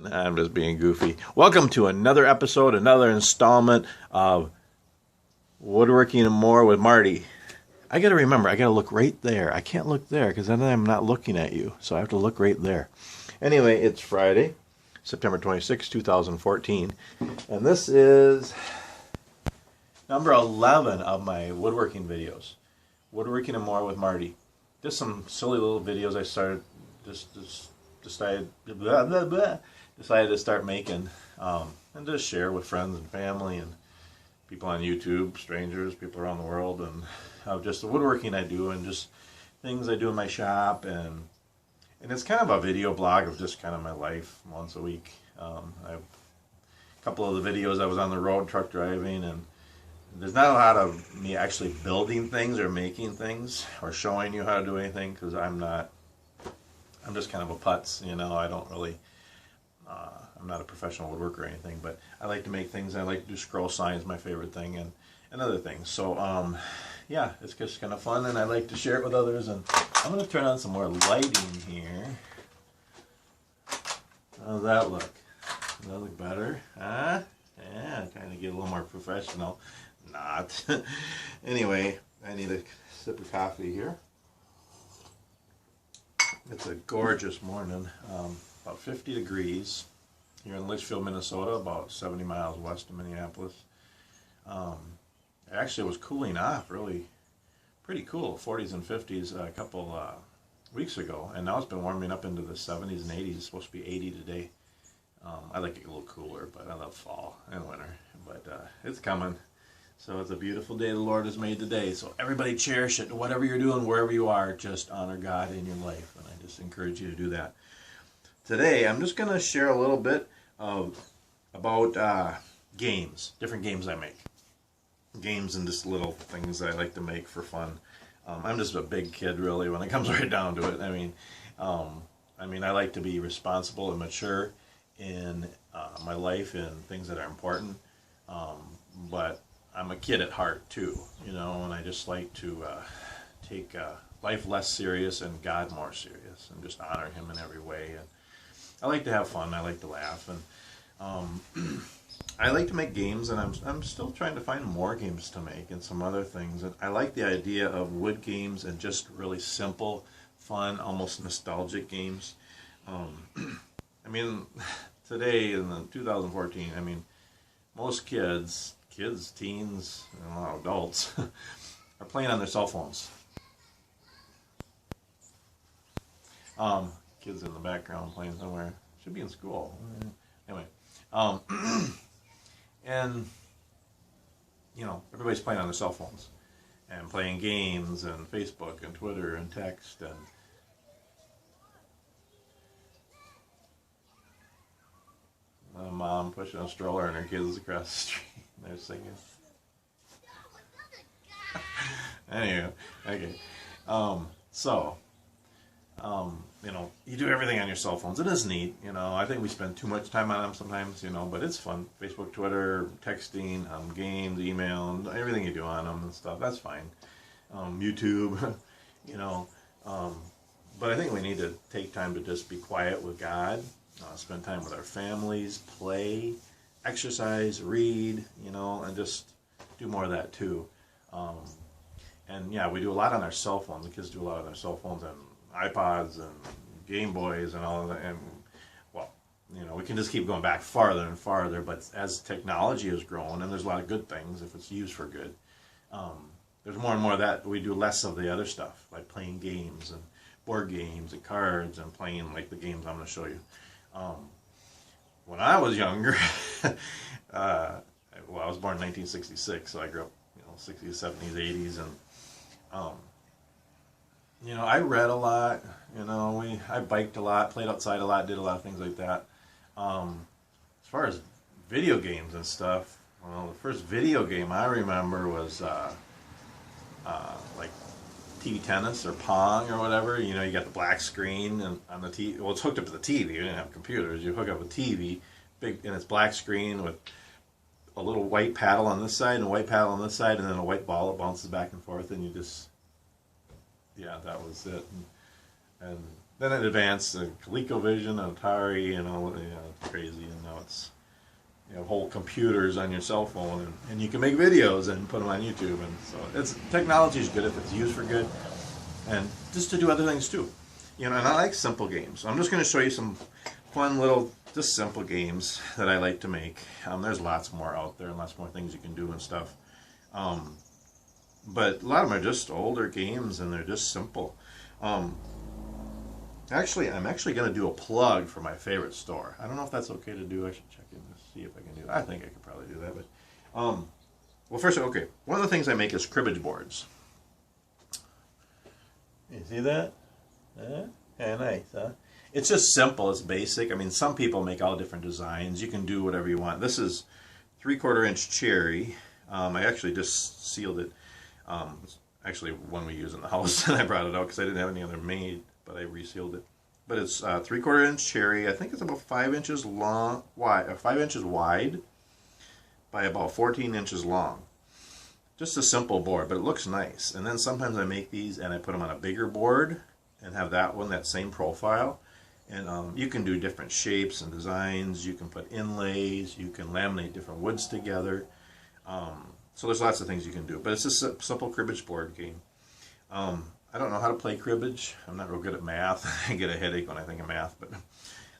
I'm just being goofy. Welcome to another episode, another installment of Woodworking and More with Marty. I gotta remember, I gotta look right there. I can't look there because then I'm not looking at you. So I have to look right there. Anyway, it's Friday, September 26, 2014. And this is number 11 of my woodworking videos. Woodworking and More with Marty. Just some silly little videos I started, decided to start making and just share with friends and family and people on YouTube, strangers, people around the world, and just the woodworking I do and just things I do in my shop, and it's kind of a video blog of just kind of my life once a week. I have a couple of the videos I was on the road truck driving, and there's not a lot of me actually building things or making things or showing you how to do anything because I'm just kind of a putz, you know. I don't really, I'm not a professional woodworker or anything, but I like to make things. I like to do scroll signs, my favorite thing, and other things. So, yeah, it's just kind of fun, and I like to share it with others. And I'm going to turn on some more lighting here. How's that look? Does that look better? Huh? Yeah, trying to get a little more professional. Not. Anyway, I need a sip of coffee here. It's a gorgeous morning, about 50 degrees here in Litchfield, Minnesota, about 70 miles west of Minneapolis. It actually was cooling off, really pretty cool, 40s and 50s a couple weeks ago, and now it's been warming up into the 70s and 80s. It's supposed to be 80 today. I like it a little cooler, but I love fall and winter, but it's coming. So it's a beautiful day the Lord has made today. So everybody cherish it. Whatever you're doing, wherever you are, just honor God in your life. And I just encourage you to do that. Today, I'm just going to share a little bit about games, different games I make. Games and just little things I like to make for fun. I'm just a big kid, really, when it comes right down to it. I mean, I like to be responsible and mature in my life and things that are important. But I'm a kid at heart too, you know, and I just like to take life less serious and God more serious, and just honor Him in every way. And I like to have fun. I like to laugh, and I like to make games. And I'm still trying to find more games to make and some other things. And I like the idea of wood games and just really simple, fun, almost nostalgic games. I mean, today in the 2014, I mean, most kids, teens, and a lot of adults are playing on their cell phones. Kids in the background playing somewhere. Should be in school. Anyway, and you know, everybody's playing on their cell phones and playing games and Facebook and Twitter and text and a mom pushing a stroller and her kids across the street. They're singing. Anyway, okay. You know, you do everything on your cell phones. It is neat, you know. I think we spend too much time on them sometimes, you know, but it's fun. Facebook, Twitter, texting, games, email, and everything you do on them and stuff. That's fine. YouTube, you know. But I think we need to take time to just be quiet with God, spend time with our families, play, exercise, read, you know, and just do more of that too. And yeah, we do a lot on our cell phones. The kids do a lot on their cell phones and iPods and Game Boys and all of that. And well, you know, we can just keep going back farther and farther. But as technology has grown, and there's a lot of good things if it's used for good, there's more and more of that. We do less of the other stuff, like playing games and board games and cards and playing like the games I'm going to show you. When I was younger, well, I was born in 1966, so I grew up, you know, 60s, 70s, 80s, and you know, I read a lot. You know, I biked a lot, played outside a lot, did a lot of things like that. As far as video games and stuff, well, the first video game I remember was like TV tennis or Pong or whatever. You know, you got the black screen and on the TV. Well, it's hooked up to the TV. You didn't have computers. You hook up a TV, big, and it's black screen with a little white paddle on this side and a white paddle on this side, and then a white ball that bounces back and forth, and you just, yeah, that was it. And then it advanced to ColecoVision, Atari, and all, you know, crazy, and now it's, you have whole computers on your cell phone, and you can make videos and put them on YouTube, and so technology is good if it's used for good, and just to do other things too. And I like simple games. I'm just going to show you some fun little, just simple games that I like to make. There's lots more out there and lots more things you can do and stuff. But a lot of them are just older games, and they're just simple. Actually, I'm actually going to do a plug for my favorite store. I don't know if that's okay to do. I should check in to see if I can do that. I think I could probably do that. But, well, first, okay. One of the things I make is cribbage boards. You see that? Yeah, nice, huh? It's just simple. It's basic. I mean, some people make all different designs. You can do whatever you want. This is 3/4 inch cherry. I actually just sealed it. It's actually one we use in the house, and I brought it out because I didn't have any other made, but I resealed it. But it's 3/4 inch cherry. I think it's about 5 inches long, 5 inches wide by about 14 inches long. Just a simple board, but it looks nice. And then sometimes I make these and I put them on a bigger board and have that same profile. And you can do different shapes and designs. You can put inlays. You can laminate different woods together. So there's lots of things you can do. But it's just a simple cribbage board game. I don't know how to play cribbage. I'm not real good at math. I get a headache when I think of math, but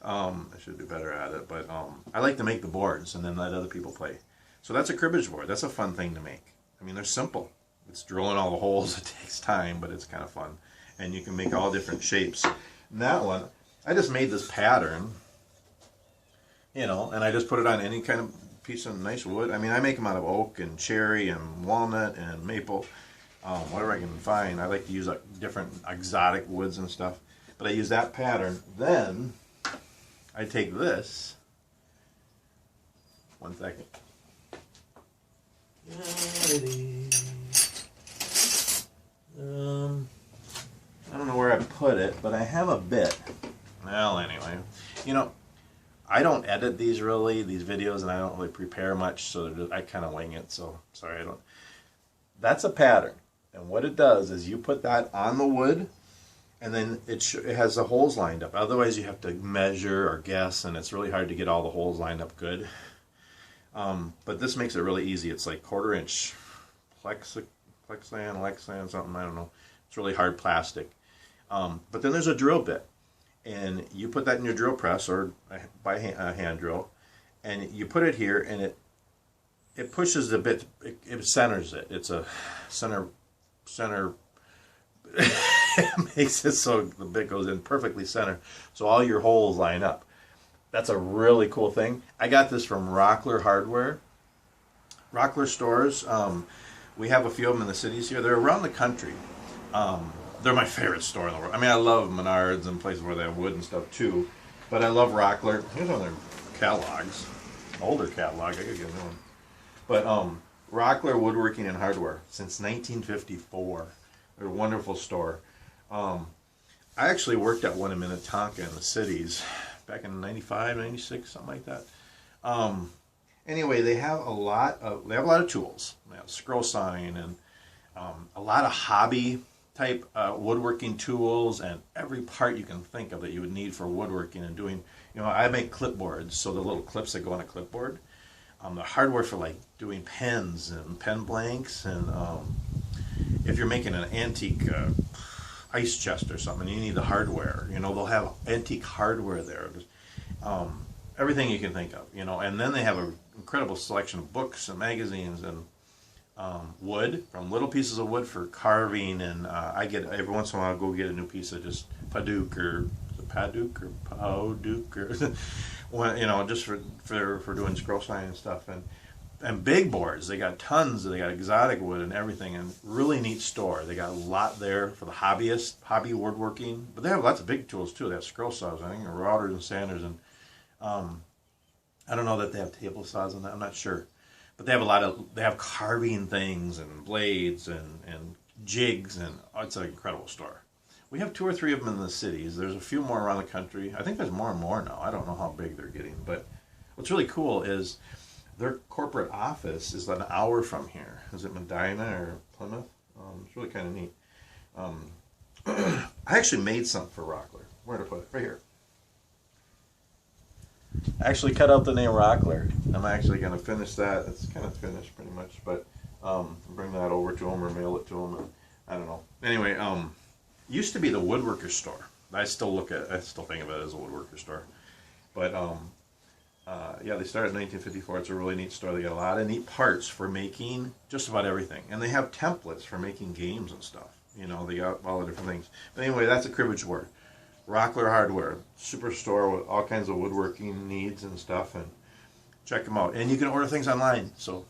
I should do better at it. But I like to make the boards and then let other people play. So that's a cribbage board. That's a fun thing to make. I mean, they're simple. It's drilling all the holes. It takes time, but it's kind of fun. And you can make all different shapes. And that one, I just made this pattern, and I just put it on any kind of piece of nice wood. I mean, I make them out of oak and cherry and walnut and maple, whatever I can find. I like to use different exotic woods and stuff. But I use that pattern. Then I take this. One second. I don't know where I put it, but I have a bit. Well, anyway, I don't edit these videos, and I don't really prepare much, so I kind of wing it. So sorry, I don't. That's a pattern, and what it does is you put that on the wood, and then it has the holes lined up. Otherwise, you have to measure or guess, and it's really hard to get all the holes lined up good. But this makes it really easy. It's like 1/4 inch Lexan, something, I don't know. It's really hard plastic. But then there's a drill bit, and you put that in your drill press or by hand drill, and you put it here, and it pushes the bit, it centers it. It's a center. It makes it so the bit goes in perfectly center, so all your holes line up. That's a really cool thing. I got this from Rockler Hardware. Rockler stores. We have a few of them in the cities here. They're around the country. They're my favorite store in the world. I mean, I love Menards and places where they have wood and stuff too. But I love Rockler. Here's one of their catalogs. Older catalog. I could get a new one. But Rockler Woodworking and Hardware since 1954. They're a wonderful store. I actually worked at one in Minnetonka in the cities back in 95, 96, something like that. Anyway, they have a lot of tools. They have scroll sign and a lot of hobby type woodworking tools, and every part you can think of that you would need for woodworking and doing. I make clipboards, so the little clips that go on a clipboard. The hardware for like doing pens and pen blanks, and if you're making an antique ice chest or something, you need the hardware. They'll have antique hardware there. Everything you can think of, and then they have an incredible selection of books and magazines and wood, from little pieces of wood for carving, and I get every once in a while I'll go get a new piece of just Padauk or just for doing scroll sign and stuff, and big boards. They got tons. They got exotic wood and everything, and really neat store. They got a lot there for the hobby woodworking, but they have lots of big tools too. They have scroll saws, I think, and routers and sanders, and I don't know that they have table saws on that. I'm not sure. But they have carving things and blades and jigs, and it's an incredible store. We have 2 or 3 of them in the cities. There's a few more around the country. I think there's more and more now. I don't know how big they're getting. But what's really cool is their corporate office is an hour from here. Is it Medina or Plymouth? It's really kind of neat. I actually made something for Rockler. Where to put it? Right here. I actually cut out the name Rockler. I'm actually going to finish that. It's kind of finished pretty much, but bring that over to him or mail it to him. And, I don't know. Anyway, used to be the woodworker store. I still think of it as a woodworker store. But yeah, they started in 1954. It's a really neat store. They got a lot of neat parts for making just about everything, and they have templates for making games and stuff. You know, they got all the different things. But anyway, that's a cribbage store. Rockler Hardware, superstore with all kinds of woodworking needs and stuff, and check them out. And you can order things online. So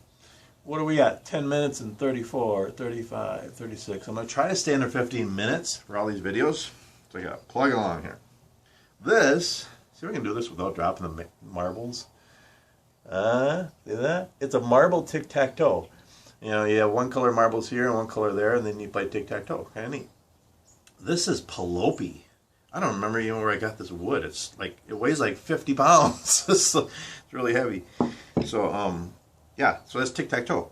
what are we at? 10 minutes and 34, 35, 36. I'm going to try to stay under 15 minutes for all these videos. So I got to plug along here. This, see if we can do this without dropping the marbles. See that? It's a marble tic-tac-toe. You know, you have one color marbles here and one color there, and then you play tic-tac-toe. Kind of neat. This is Palopi. I don't remember even where I got this wood. It's like, it weighs like 50 pounds. So it's really heavy. So, yeah, so that's tic-tac-toe.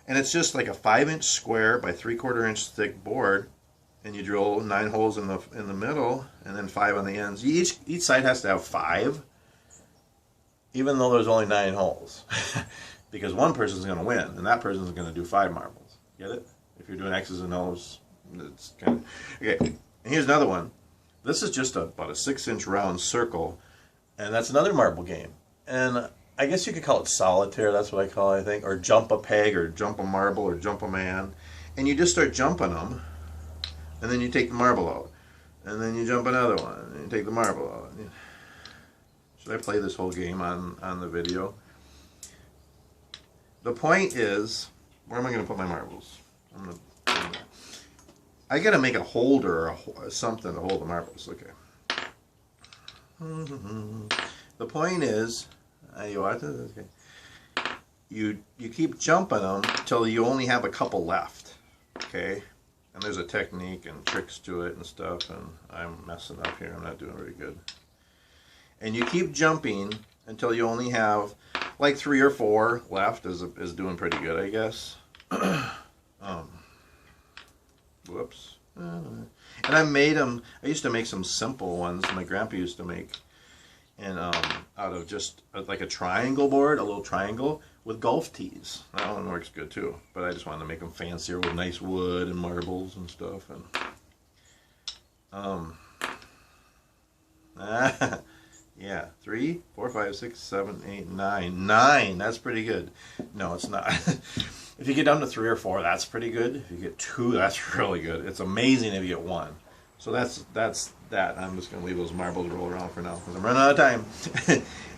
And it's just like a 5-inch square by 3/4 inch thick board. And you drill 9 holes in the middle, and then 5 on the ends. Each side has to have 5, even though there's only 9 holes. Because one person's going to win, and that person's going to do 5 marbles. Get it? If you're doing X's and O's, it's kind of... Okay, and here's another one. This is just about a 6-inch round circle, and that's another marble game. And I guess you could call it solitaire, that's what I call it, I think, or jump a peg, or jump a marble, or jump a man. And you just start jumping them, and then you take the marble out. And then you jump another one, and you take the marble out. Should I play this whole game on the video? The point is, where am I going to put my marbles? I got to make a holder or something to hold the marbles. Okay. The point is, you watch this? Okay. You keep jumping them until you only have a couple left. Okay. And there's a technique and tricks to it and stuff, and I'm messing up here. I'm not doing very good. And you keep jumping until you only have like 3 or 4 left. Is doing pretty good, I guess. Whoops. And I made them. I used to make some simple ones. My grandpa used to make, and out of just like a triangle board, a little triangle with golf tees. That one works good too. But I just wanted to make them fancier with nice wood and marbles and stuff. And yeah, 3, 4, 5, 6, 7, 8, 9. 9. That's pretty good. No, it's not. If you get down to 3 or 4, that's pretty good. If you get 2, that's really good. It's amazing if you get 1. So that's that. I'm just going to leave those marbles roll around for now because I'm running out of time.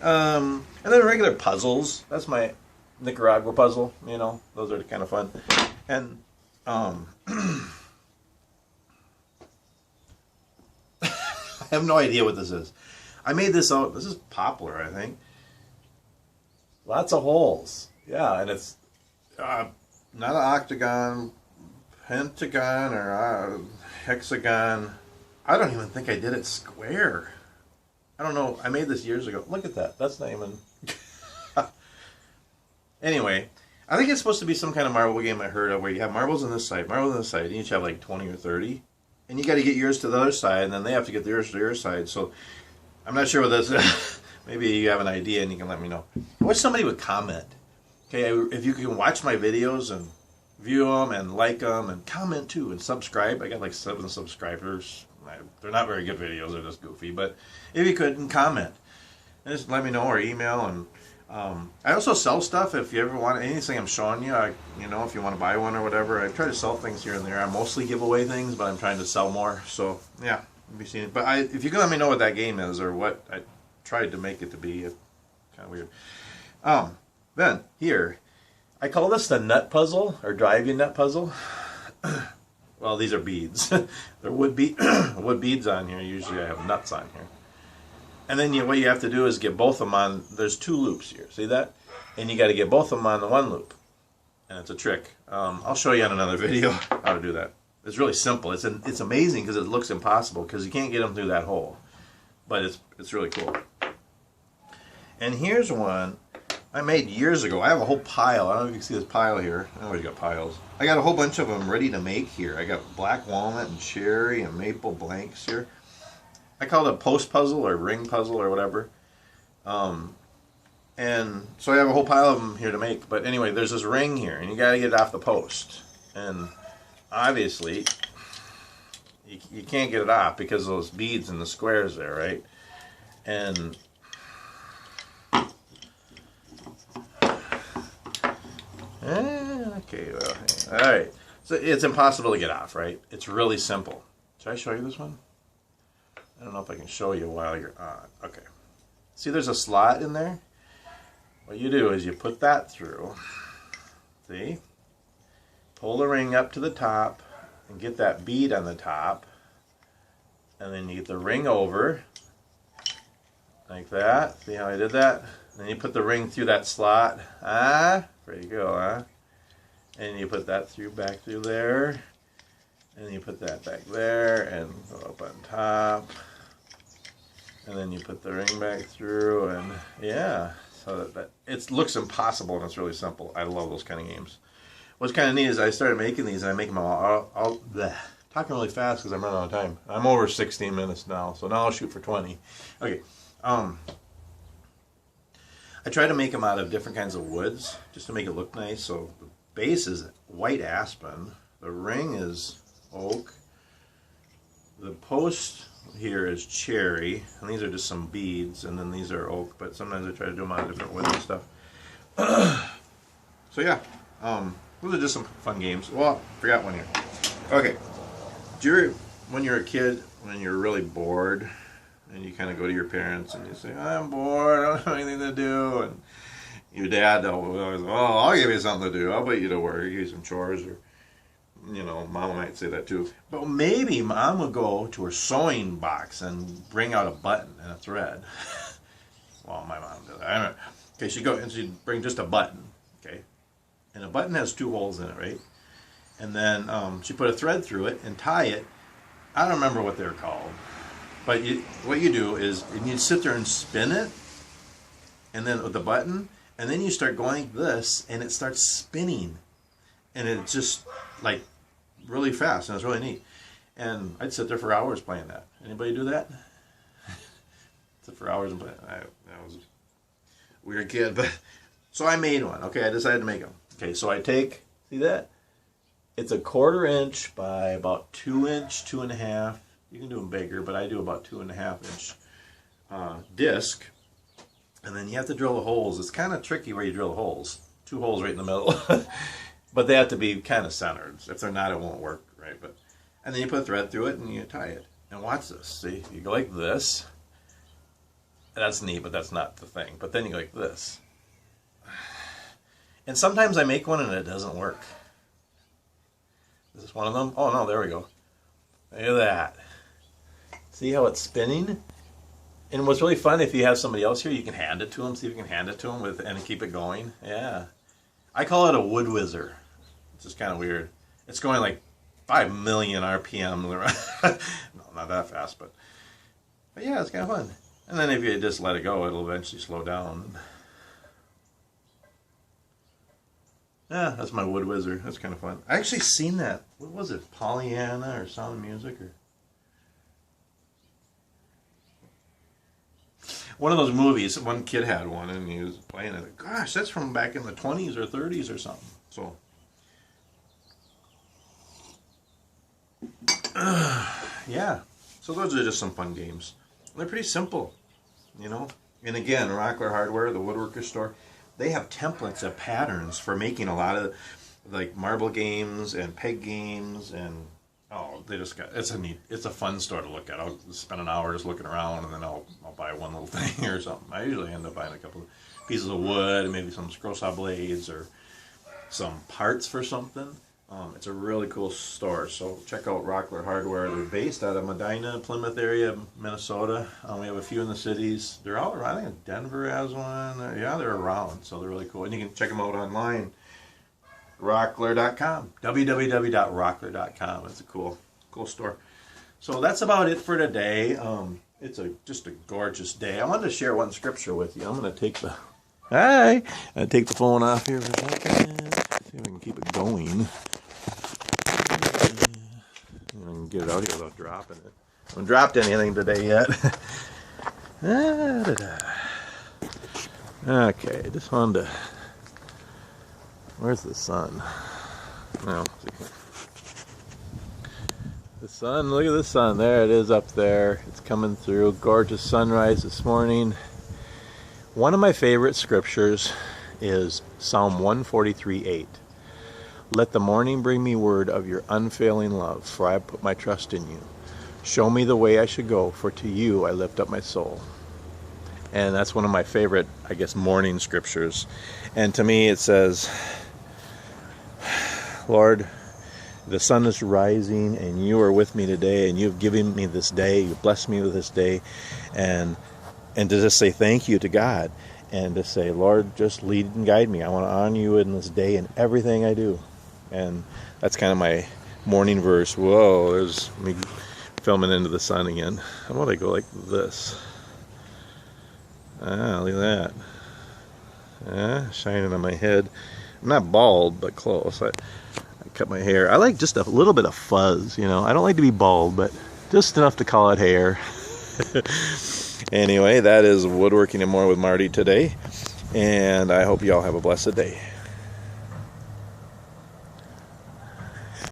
And then regular puzzles. That's my Nicaragua puzzle. You know, those are kind of fun. And I have no idea what this is. I made this out. This is poplar, I think. Lots of holes. Yeah, and it's not an octagon, pentagon, or hexagon. I don't even think I did it square. I don't know. I made this years ago. Look at that. That's not even... Anyway, I think it's supposed to be some kind of marble game I heard of where you have marbles on this side, marbles on this side. You each have like 20 or 30. And you got to get yours to the other side, and then they have to get theirs to your side. So I'm not sure what this is. Maybe you have an idea and you can let me know. I wish somebody would comment. Okay, if you can watch my videos and view them and like them and comment too and subscribe. I got like 7 subscribers. They're not very good videos. They're just goofy. But if you could, and comment. And just let me know or email. And I also sell stuff. If you ever want anything I'm showing you, you know, if you want to buy one or whatever. I try to sell things here and there. I mostly give away things, but I'm trying to sell more. So, yeah, you'll be seeing it. But if you can let me know what that game is or what I tried to make it to be. Kind of weird. Then, here, I call this the nut puzzle, or drive-you nut puzzle. Well, these are beads. They're wood beads on here. Usually I have nuts on here. And then what you have to do is get both of them on, there's 2 loops here, see that? And you got to get both of them on the 1 loop. And it's a trick. I'll show you on another video how to do that. It's really simple. It's amazing because it looks impossible because you can't get them through that hole. But it's really cool. And here's one I made years ago. I have a whole pile. I don't know if you can see this pile here. I always got piles. I got a whole bunch of them ready to make here. I got black walnut and cherry and maple blanks here. I call it a post puzzle or ring puzzle or whatever. And so I have a whole pile of them here to make. But anyway, there's this ring here, and you got to get it off the post. And obviously, you can't get it off because of those beads in the squares there, right? And okay, well, all right. So it's impossible to get off, right? It's really simple. Should I show you this one? I don't know if I can show you while you're on. Okay. See, there's a slot in there. What you do is you put that through. See? Pull the ring up to the top and get that bead on the top. And then you get the ring over like that. See how I did that? Then you put the ring through that slot. Ah, there you go, huh? And you put that back through there. And you put that back there and go up on top. And then you put the ring back through, and yeah. So that it looks impossible, and it's really simple. I love those kind of games. What's kind of neat is I started making these, and I make them all bleh. Talking really fast because I'm running out of time. I'm over 16 minutes now, so now I'll shoot for 20. Okay. I try to make them out of different kinds of woods just to make it look nice. So the base is white aspen. The ring is oak. The post here is cherry, and these are just some beads, and then these are oak, but sometimes I try to do them out of different woods and stuff. So yeah, those are just some fun games. Well, I forgot one here. Okay, when you're a kid, when you're really bored, and you kind of go to your parents and you say, I'm bored, I don't have anything to do, and your dad will always, oh, I'll give you something to do, I'll put you to work, give you some chores, or mom might say that too. But maybe mom would go to her sewing box and bring out a button and a thread. Well, my mom did that. I don't know. Okay, she'd go and she'd bring just a button. Okay, and a button has 2 holes in it, right? And then she put a thread through it and tie it. I don't remember what they're called, but what you do is you sit there and spin it, and then with the button, and then you start going like this, and it starts spinning, and it's just like really fast, and it's really neat. And I'd sit there for hours playing that. Anybody do that? Sit for hours and play. I was a weird kid, but so I made one. Okay, I decided to make them. Okay, so I take, see that? It's a 1/4 inch by about 2 inch, 2.5. You can do them bigger, but I do about 2.5 inch disc. And then you have to drill the holes. It's kind of tricky where you drill the holes. 2 holes right in the middle. But they have to be kind of centered. If they're not, it won't work, right? And then you put a thread through it and you tie it. And watch this. See, you go like this. That's neat, but that's not the thing. But then you go like this. And sometimes I make one and it doesn't work. Is this one of them? Oh no, there we go. Look at that. See how it's spinning? And what's really fun, if you have somebody else here, you can hand it to them. See if you can hand it to them and keep it going. Yeah. I call it a wood whizzer. It's just kind of weird. It's going like 5 million RPM. No, not that fast, but yeah, it's kind of fun. And then if you just let it go, it'll eventually slow down. Yeah, that's my wood whizzer. That's kind of fun. I actually seen that. What was it? Pollyanna or Sound of Music or one of those movies. One kid had one and he was playing it. Gosh, that's from back in the 20s or 30s or something. So yeah, so those are just some fun games. They're pretty simple, And again, Rockler Hardware, the woodworker store, they have templates of patterns for making a lot of like marble games and peg games, and they just got, it's a fun store to look at. I'll spend an hour just looking around, and then I'll buy one little thing or something. I usually end up buying a couple of pieces of wood and maybe some scroll saw blades or some parts for something. It's a really cool store, so check out Rockler Hardware. They're based out of Medina, Plymouth area, Minnesota. We have a few in the cities. They're all around. I think Denver has one. Yeah, they're around, so they're really cool. And you can check them out online. Rockler.com. www.rockler.com. It's a cool store. So that's about it for today. It's just a gorgeous day. I wanted to share one scripture with you. I'm going to take the phone off here for a second. See if I can keep it going. I can get it out here without dropping it. I haven't dropped anything today yet. Okay, just wanted to... Where's the sun? No. The sun, look at the sun. There it is up there. It's coming through. Gorgeous sunrise this morning. One of my favorite scriptures is Psalm 143:8. Let the morning bring me word of your unfailing love, for I put my trust in you. Show me the way I should go, for to you I lift up my soul. And that's one of my favorite, I guess, morning scriptures. And to me it says, Lord, the sun is rising and you are with me today, and you've given me this day, you blessed me with this day, and to just say thank you to God, and to say, Lord, just lead and guide me. I want to honor you in this day and everything I do. And that's kind of my morning verse. Whoa, there's me filming into the sun again. How about I go like this? Ah, look at that. Shining on my head. I'm not bald, but close. I cut my hair. I like just a little bit of fuzz, you know. I don't like to be bald, but just enough to call it hair. Anyway, that is Woodworking and More with Marty today, and I hope you all have a blessed day.